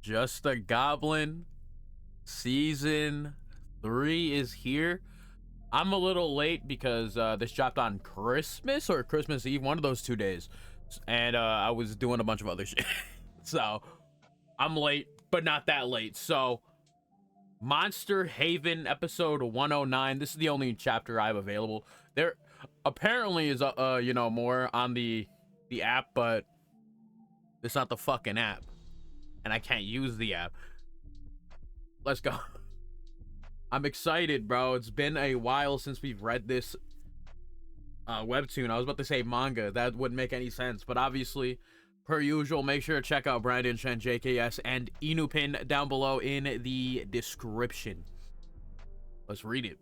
Just a Goblin season 3 is here. I'm a little late because this dropped on Christmas or Christmas Eve, one of those 2 days, and I was doing a bunch of other shit. So I'm late, but not that late. So Monster Haven episode 109. This is the only chapter I have available. There apparently is more on the app, but it's not the fucking app, and I can't use the app. Let's go. I'm excited, bro. It's been a while since we've read this webtoon. I was about to say manga. That wouldn't make any sense, but obviously, per usual, make sure to check out Brandon Shen JKS and Inupin down below in the description. Let's read it.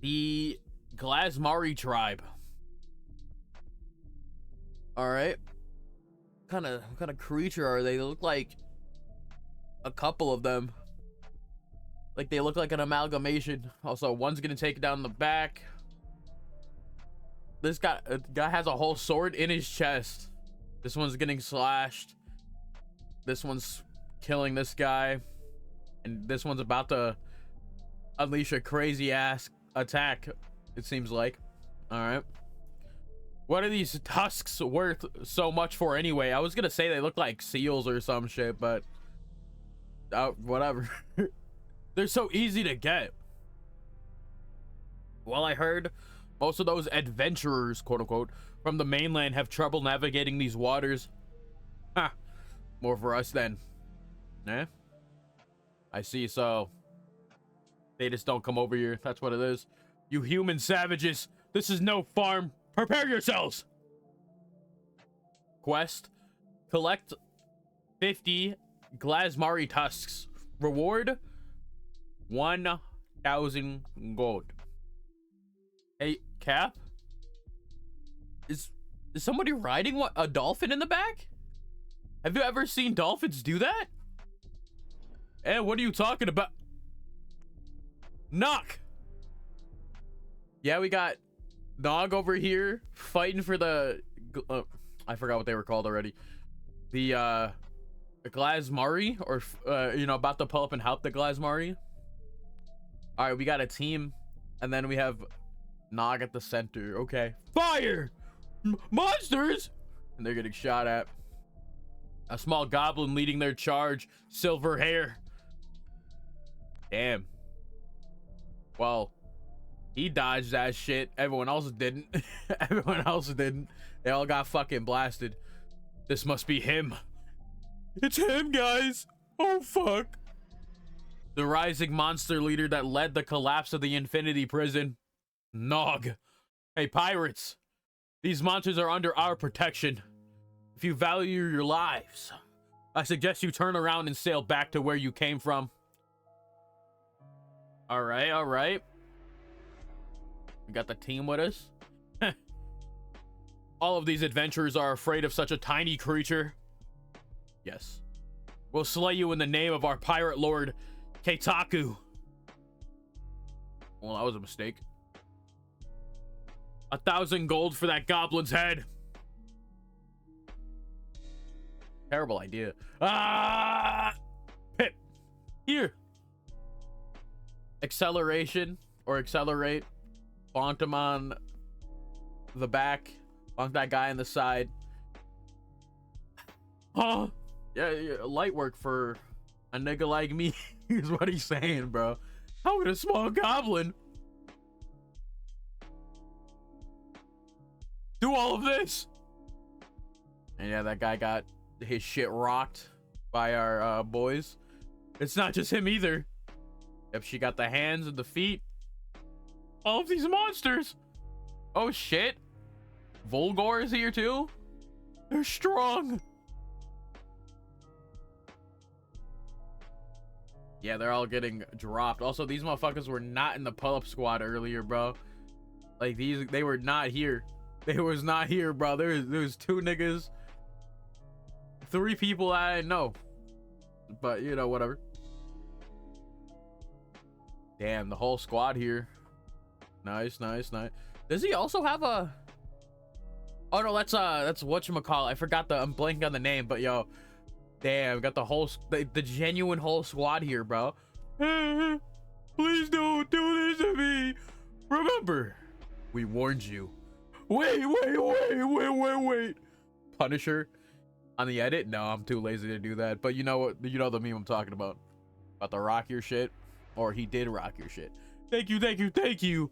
The Glasmari tribe. All right. What kind of creature are they? They look like a couple of them. Like they look like an amalgamation. Also, one's gonna take it down the back. This guy has a whole sword in his chest. This one's getting slashed. This one's killing this guy. And this one's about to unleash a crazy ass attack, it seems like. Alright. What are these tusks worth so much for anyway? I was gonna say they look like seals or some shit, but whatever. They're so easy to get. Well, I heard most of those adventurers, quote unquote, from the mainland have trouble navigating these waters. Ha! More for us then. Eh? I see, so they just don't come over here. That's what it is. You human savages, this is no farm. Prepare yourselves! Quest. Collect 50 Glasmari tusks. Reward 1,000 gold. Hey, Cap? Is somebody riding a dolphin in the back? Have you ever seen dolphins do that? Eh, what are you talking about? Knock! Yeah, we got Nog over here fighting for the I forgot what they were called already. The Glasmari, or about to pull up and help the Glasmari. All right, we got a team, and then we have Nog at the center. Okay, fire! Monsters! And they're getting shot at. A small goblin leading their charge. Silver hair. Damn. Well, he dodged that shit. Everyone else didn't. Everyone else didn't. They all got fucking blasted. This must be him. It's him, guys. Oh, fuck. The rising monster leader that led the collapse of the Infinity Prison. Nog. Hey, pirates. These monsters are under our protection. If you value your lives, I suggest you turn around and sail back to where you came from. All right, all right. We got the team with us. All of these adventurers are afraid of such a tiny creature. Yes. We'll slay you in the name of our pirate lord, Keitaku. Well, that was a mistake. 1,000 gold for that goblin's head. Terrible idea. Ah! Pip. Here. Acceleration or accelerate. Bonk him on the back. Bonk that guy on the side. Huh? Yeah, light work for a nigga like me is what he's saying, bro. How would a small goblin do all of this? And yeah, that guy got his shit rocked by our boys. It's not just him either. Yep, she got the hands and the feet. All of these monsters. Oh shit. Volgor is here too. They're strong. Yeah, they're all getting dropped. Also, these motherfuckers were not in the pull-up squad earlier, bro. Like they were not here. They was not here, bro. There was 2 niggas, 3 people I didn't know. But whatever. Damn, the whole squad here. Nice. Does he also have a... Oh no, that's whatchamacallit. I forgot I'm blanking on the name, but yo, Damn, got the whole the genuine whole squad here, bro. Please don't do this to me. Remember, we warned you. Wait. Punisher on the edit? No, I'm too lazy to do that. But you know what? You know the meme I'm talking about the rock your shit, or he did rock your shit. Thank you.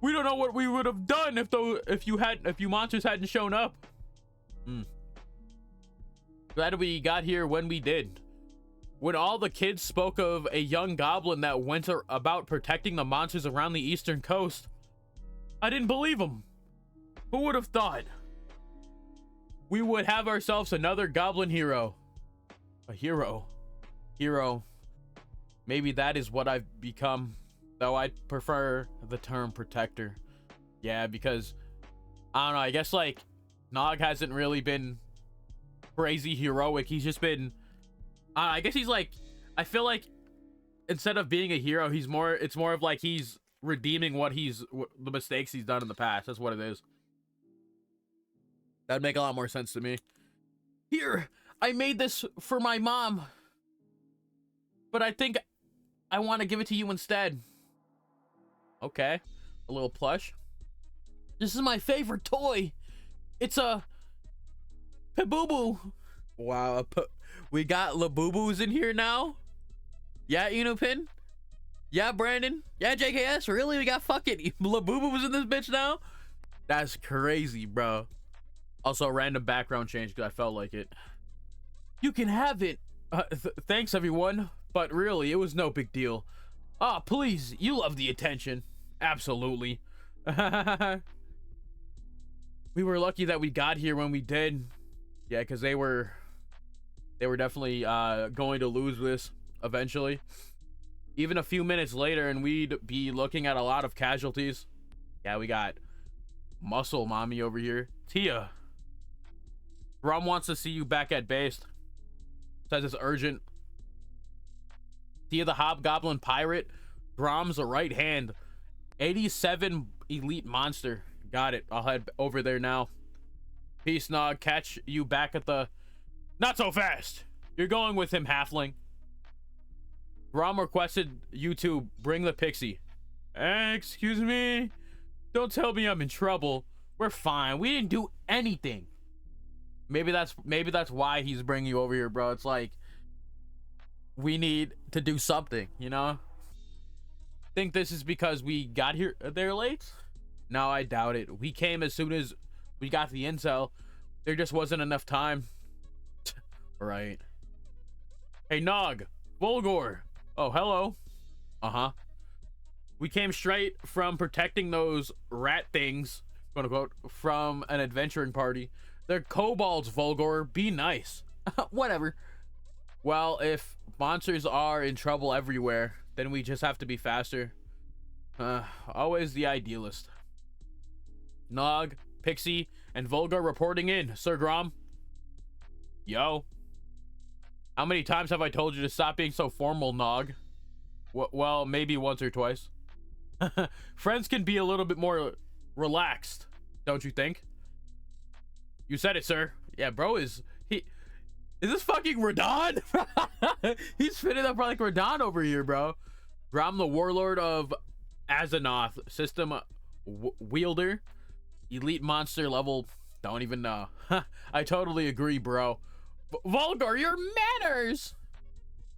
We don't know what we would have done if you monsters hadn't shown up. Glad we got here when we did. When all the kids spoke of a young goblin that went about protecting the monsters around the eastern coast, I didn't believe them. Who would have thought we would have ourselves another goblin hero? A hero. Maybe that is what I've become, though I prefer the term protector. Yeah, because I don't know, I guess like Nog hasn't really been crazy heroic. He's just been I guess he's like, I feel like instead of being a hero, it's more of like he's redeeming the mistakes he's done in the past. That's what it is. That'd make a lot more sense to me. Here, I made this for my mom, but I think I want to give it to you instead. Okay, a little plush. This is my favorite toy. It's a Paboo. Wow, we got Labubu's in here now. Yeah, Inupin. Yeah, Brandon. Yeah, JKS. Really, we got fucking Labubu's in this bitch now. That's crazy, bro. Also, random background change because I felt like it. You can have it. Thanks, everyone. But really, it was no big deal. Ah, please, you love the attention. Absolutely. We were lucky that we got here when we did. Yeah, because they were definitely going to lose this eventually. Even a few minutes later, and we'd be looking at a lot of casualties. Yeah, we got Muscle Mommy over here. Tia. Rom wants to see you back at base. Says it's urgent. Tia the Hobgoblin Pirate. Grom's a right hand. 87 elite monster. Got it. I'll head over there now. Peace, Nog. Catch you back at the... Not so fast. You're going with him, halfling. Grom requested you to bring the pixie. Excuse me? Don't tell me I'm in trouble. We're fine. We didn't do anything. Maybe that's why he's bringing you over here, bro. It's like we need to do something, you know? Think this is because we got here there late? No, I doubt it. We came as soon as we got the intel. There just wasn't enough time. Right. Hey, Nog. Volgor. Oh, hello. Uh-huh. We came straight from protecting those rat things, quote unquote, from an adventuring party. They're kobolds, Volgor. Be nice. Whatever. Well, if monsters are in trouble everywhere, then we just have to be faster. Always the idealist. Nog, Pixie, and Volgor reporting in, Sir Grom. Yo. How many times have I told you to stop being so formal, Nog? Well, maybe once or twice. Friends can be a little bit more relaxed, don't you think? You said it, sir. Yeah, bro, is this fucking Radon? He's fitting up like Radon over here, bro. Grom, the warlord of Azeroth, system wielder, elite monster level, don't even know. I totally agree, bro. Volgar, your manners.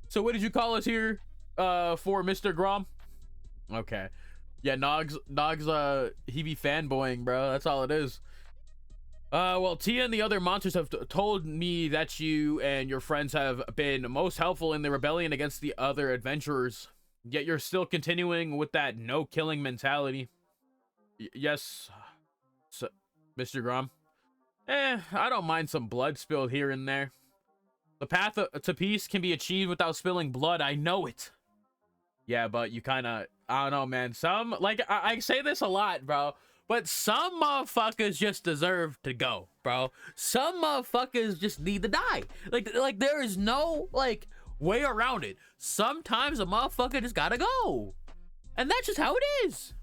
So what did you call us here for, Mr. Grom? Okay. Yeah, Nog's he be fanboying, bro. That's all it is. Well, Tia and the other monsters have told me that you and your friends have been most helpful in the rebellion against the other adventurers. Yet you're still continuing with that no-killing mentality. Yes, so, Mr. Grom. I don't mind some blood spilled here and there. The path to peace can be achieved without spilling blood. I know it. Yeah, but you kind of... I don't know, man. Some... Like, I say this a lot, bro. But some motherfuckers just deserve to go, bro. Some motherfuckers just need to die. Like there is no, like, way around it. Sometimes a motherfucker just gotta go. And that's just how it is.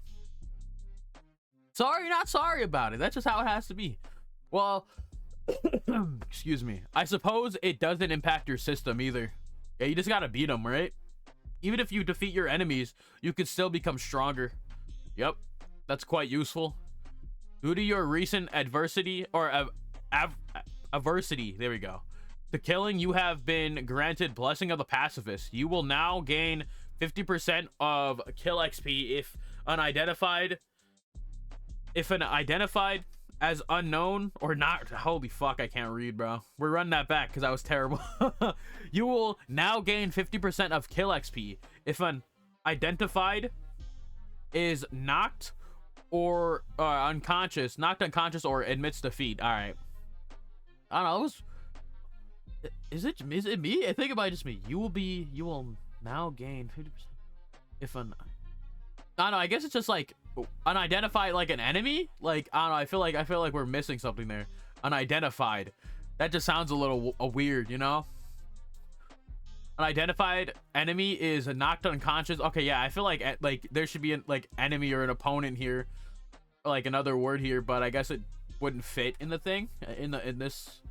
Sorry, not sorry about it. That's just how it has to be. Well, Excuse me. I suppose it doesn't impact your system either. Yeah, you just gotta beat them, right? Even if you defeat your enemies, you can still become stronger. Yep, that's quite useful. Due to your recent adversity or adversity, there we go, to killing, you have been granted Blessing of the Pacifist. You will now gain 50% of kill XP if an identified as unknown or not. Holy fuck, I can't read, bro. We're running that back because I was terrible. You will now gain 50% of kill XP if an identified is knocked or unconscious, knocked unconscious, or admits defeat. All right. I don't know. Is it me? I think it might just me. You will now gain 50% if an, I don't know. I guess it's just like unidentified, like an enemy. Like, I don't know. I feel like we're missing something there. Unidentified. That just sounds a little weird, you know? An identified enemy is knocked unconscious. Okay, yeah. I feel like there should be an like enemy or an opponent here, like another word here, but I guess it wouldn't fit in the thing in this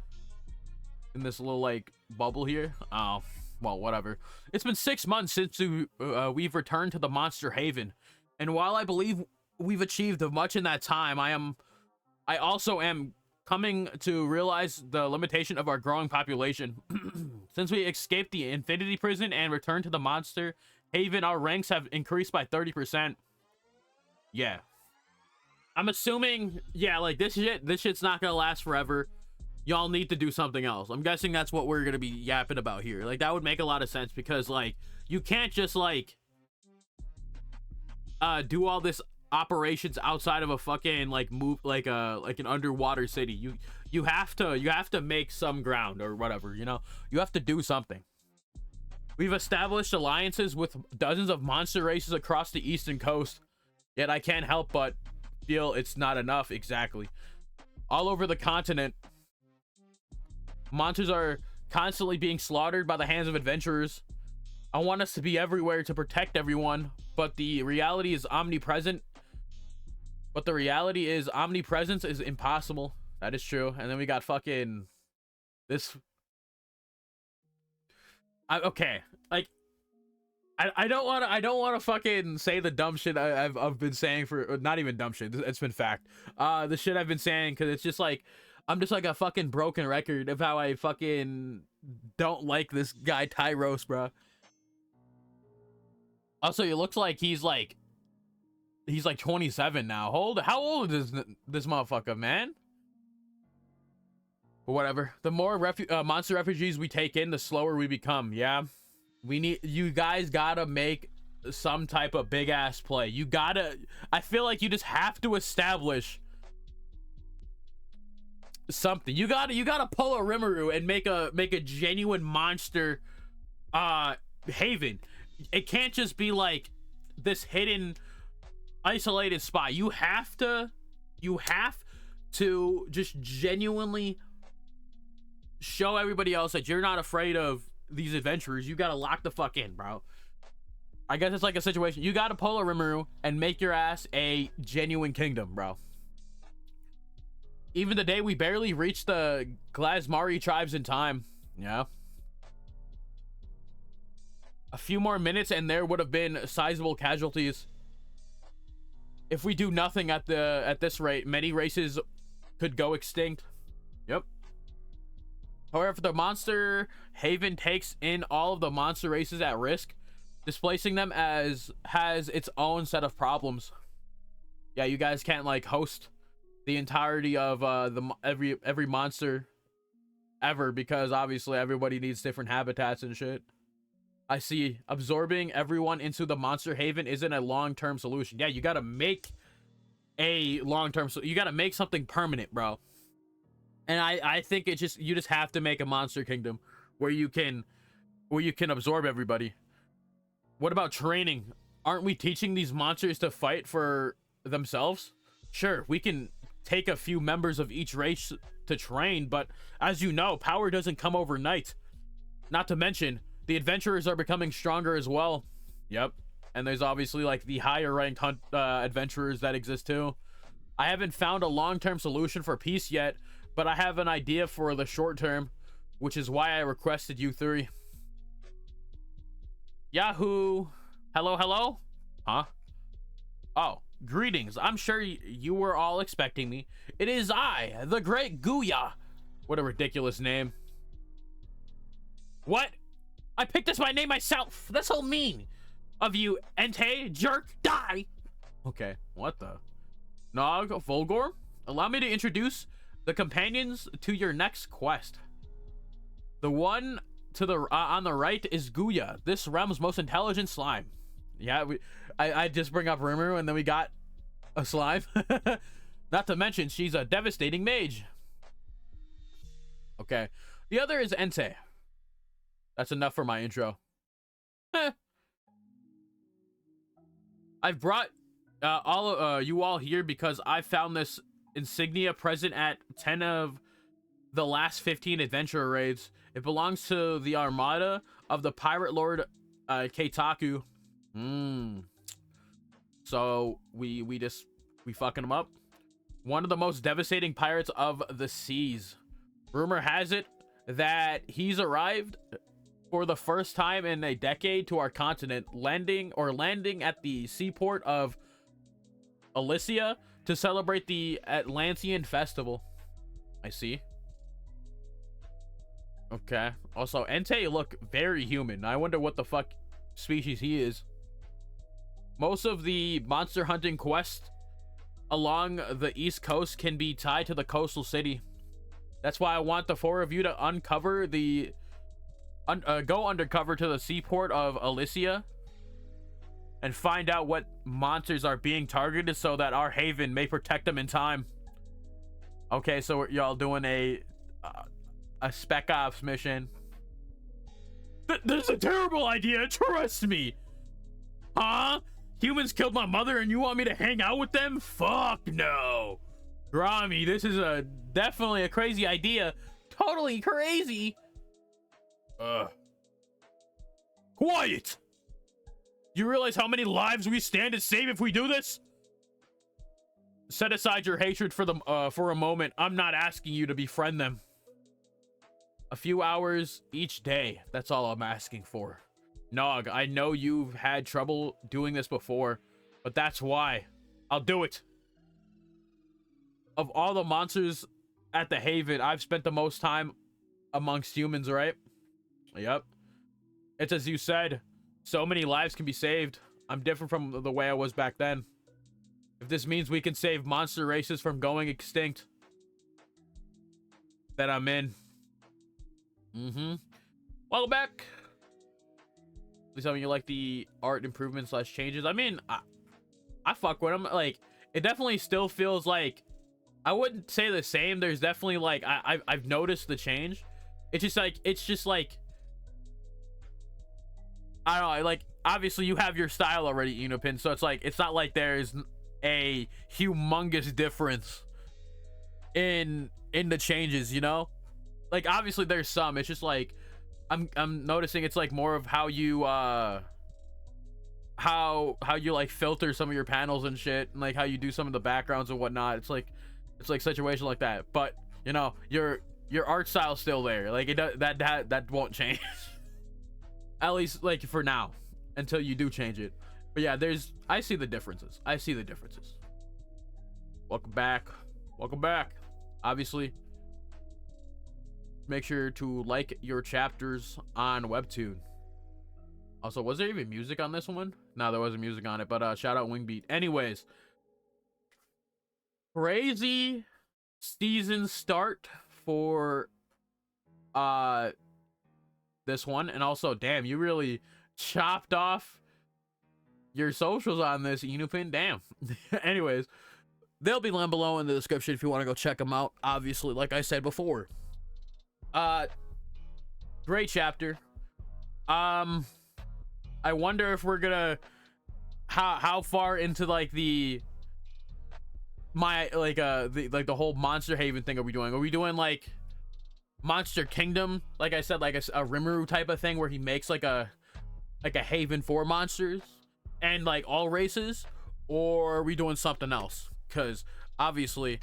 little like bubble here. Oh, well, whatever. It's been 6 months since we've returned to the Monster Haven, and while I believe we've achieved much in that time, I also am coming to realize the limitation of our growing population. Since we escaped the Infinity Prison and returned to the Monster Haven, our ranks have increased by 30%. Yeah. I'm assuming, yeah, like this shit's not gonna last forever. Y'all need to do something else. I'm guessing that's what we're gonna be yapping about here. Like, that would make a lot of sense, because like you can't just like do all this operations outside of a fucking like move like an underwater city. You have to make some ground or whatever, you know. You have to do something. We've established alliances with dozens of monster races across the eastern coast, yet I can't help but feel it's not enough. Exactly. All over the continent, monsters are constantly being slaughtered by the hands of adventurers. I want us to be everywhere to protect everyone, but the reality is omnipresence is impossible. That is true. And then we got fucking this. Okay, like I don't want to fucking say the dumb shit I've been saying for, not even dumb shit. It's been fact. The shit I've been saying, because it's just like I'm just like a fucking broken record of how I fucking don't like this guy Tyros, bro. Also, it looks like he's like 27 now. How old is this motherfucker, man? But whatever. The more monster refugees we take in, the slower we become. Yeah, you guys gotta make some type of big ass play. I feel like you just have to establish something. You gotta pull a Rimuru and make a genuine monster haven. It can't just be like this hidden isolated spot. You have to just genuinely show everybody else that you're not afraid of these adventurers. You gotta lock the fuck in, bro. I guess it's like a situation. You gotta pull a Rimuru and make your ass a genuine kingdom, bro. Even the day we barely reached the Glasmari tribes in time. Yeah. A few more minutes and there would have been sizable casualties. If we do nothing at this rate, many races could go extinct. Yep. However, the Monster Haven takes in all of the monster races at risk. Displacing them has its own set of problems. Yeah, you guys can't like host the entirety of every monster ever, because obviously everybody needs different habitats and shit. I see. Absorbing everyone into the Monster Haven isn't a long-term solution. Yeah, you gotta make a long-term, so you gotta make something permanent, bro. And I think you just have to make a monster kingdom where you can absorb everybody. What about training? Aren't we teaching these monsters to fight for themselves? Sure, we can take a few members of each race to train, but as you know, power doesn't come overnight. Not to mention, the adventurers are becoming stronger as well. Yep. And there's obviously like the higher ranked adventurers that exist too. I haven't found a long-term solution for peace yet, but I have an idea for the short term, which is why I requested you three. Yahoo! Hello, hello? Huh? Oh, greetings. I'm sure you were all expecting me. It is I, the Great Guya. What a ridiculous name. What? I picked this my name myself. That's so mean of you, Entei, jerk, die. Okay, what the? Nog Volgor, allow me to introduce the companions to your next quest. The one to the on the right is Guya, this realm's most intelligent slime. Yeah, I just bring up Rimuru and then we got a slime. Not to mention she's a devastating mage. Okay, the other is Entei. That's enough for my intro. I've brought you all here because I found this insignia present at 10 of the last 15 adventure raids. It belongs to the armada of the pirate lord Keitaku. So we fucking him up. One of the most devastating pirates of the seas. Rumor has it that he's arrived for the first time in a decade to our continent, landing at the seaport of Alicia to celebrate the Atlantean festival. I see. Okay. Also, Entei look very human. I wonder what the fuck species he is. Most of the monster hunting quests along the east coast can be tied to the coastal city. That's why I want the four of you to uncover the go undercover to the seaport of Alicia and find out what monsters are being targeted so that our haven may protect them in time. Okay, so y'all doing a spec ops mission. This is a terrible idea, trust me. Huh? Humans killed my mother and you want me to hang out with them? Fuck no. Grami, this is definitely a crazy idea. Totally crazy. Quiet! You realize how many lives we stand to save if we do this? Set aside your hatred for them for a moment. I'm not asking you to befriend them. A few hours each day. That's all I'm asking for. Nog, I know you've had trouble doing this before, but that's why. I'll do it. Of all the monsters at the Haven, I've spent the most time amongst humans, right? Yep. It's as you said. So many lives can be saved. I'm different from the way I was back then. If this means we can save monster races from going extinct, then I'm in. Welcome back. Please tell me you like the art improvements / changes. I mean, I fuck with them. Like, it definitely still feels like, I wouldn't say the same. There's definitely like, I've noticed the change. It's just like I don't know, like, obviously you have your style already, Unipin, so it's like, it's not like there's a humongous difference in the changes, you know? Like, obviously there's some. It's just like, I'm noticing it's like more of how you how you like filter some of your panels and shit, and like how you do some of the backgrounds and whatnot. It's like situation like that, but you know, your art style's still there. Like, it that won't change. At least, like, for now, until you do change it. But yeah, I see the differences. Welcome back. Obviously, make sure to like your chapters on webtoon. Also, was there even music on this one? No, there wasn't music on it, but shout out Wingbeat. Anyways, crazy season start for this one. And also, damn, you really chopped off your socials on this, Inupin. Damn. Anyways, they'll be down below in the description if you want to go check them out. Obviously, like I said before, great chapter. I wonder if we're gonna how far into like the whole Monster Haven thing are we doing? Are we doing like Monster Kingdom, like I said, like a Rimuru type of thing where he makes like a haven for monsters and like all races, or are we doing something else? Because obviously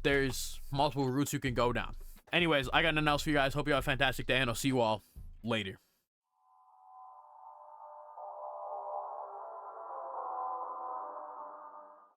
there's multiple routes you can go down. Anyways, I got nothing else for you guys. Hope you have a fantastic day, and I'll see you all later.